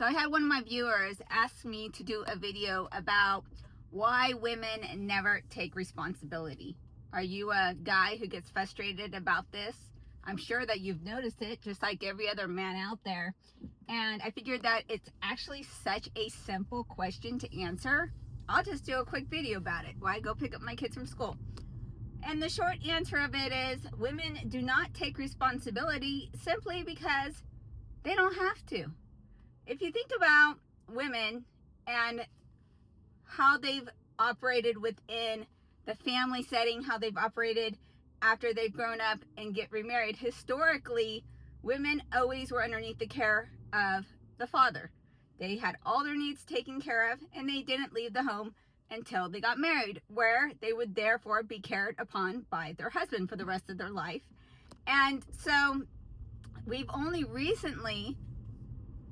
So I had one of my viewers ask me to do a video about why women never take responsibility. Are you a guy who gets frustrated about this? I'm sure that you've noticed it, just like every other man out there. And I figured that it's actually such a simple question to answer. I'll just do a quick video about it while I go pick up my kids from school. And the short answer of it is women do not take responsibility simply because they don't have to. If you think about women and how they've operated within the family setting, how they've operated after they've grown up and get remarried, historically, women always were underneath the care of the father. They had all their needs taken care of, and they didn't leave the home until they got married, where they would therefore be cared upon by their husband for the rest of their life. And so we've only recently,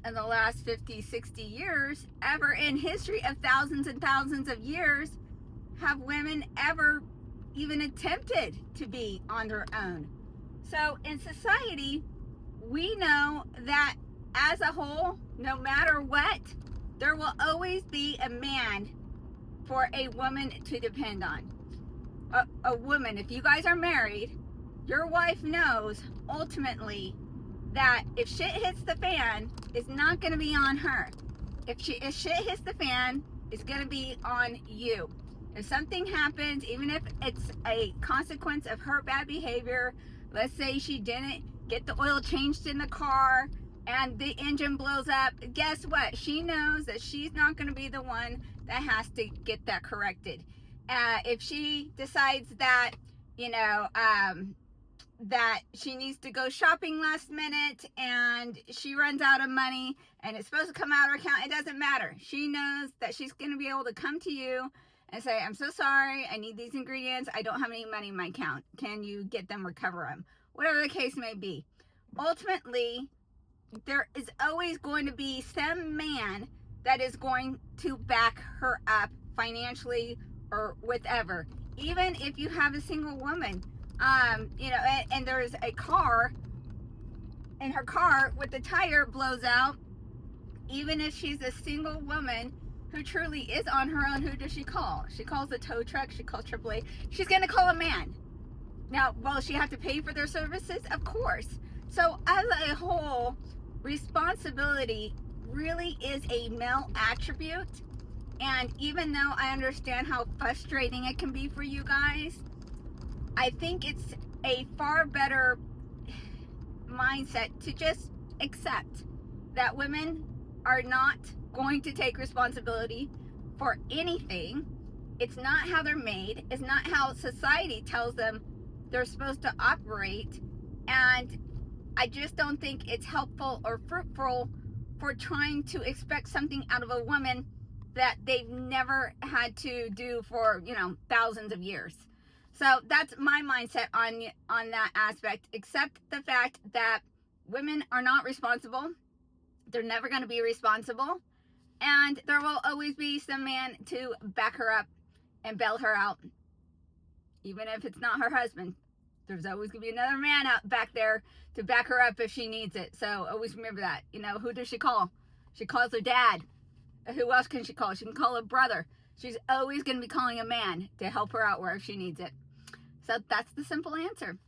in the last 50, 60 years, ever in history of thousands and thousands of years, have women ever even attempted to be on their own. So in society, we know that as a whole, no matter what, there will always be a man for a woman to depend on. A woman, if you guys are married, your wife knows ultimately that if shit hits the fan, it's not going to be on her. If shit hits the fan, it's going to be on you. If something happens, even if it's a consequence of her bad behavior, let's say she didn't get the oil changed in the car and the engine blows up, guess what? She knows that she's not going to be the one that has to get that corrected. If she decides that, that she needs to go shopping last minute and she runs out of money and it's supposed to come out of her account, it doesn't matter. She knows that she's going to be able to come to you and say, I'm so sorry, I need these ingredients, I don't have any money in my account. Can you get them or cover them? Whatever the case may be. Ultimately, there is always going to be some man that is going to back her up financially or whatever. Even if you have a single woman, and there's a car and her car with the tire blows out, even if she's a single woman who truly is on her own, who does she call? She calls the tow truck, she calls AAA. She's going to call a man. Now, will she have to pay for their services? Of course. So as a whole, responsibility really is a male attribute. And even though I understand how frustrating it can be for you guys, I think it's a far better mindset to just accept that women are not going to take responsibility for anything. It's not how they're made. It's not how society tells them they're supposed to operate. And I just don't think it's helpful or fruitful for trying to expect something out of a woman that they've never had to do for, thousands of years. So that's my mindset on that aspect, except the fact that women are not responsible. They're never going to be responsible. And there will always be some man to back her up and bail her out. Even if it's not her husband, there's always going to be another man out back there to back her up if she needs it. So always remember that. Who does she call? She calls her dad. Who else can she call? She can call her brother. She's always going to be calling a man to help her out wherever she needs it. So that's the simple answer.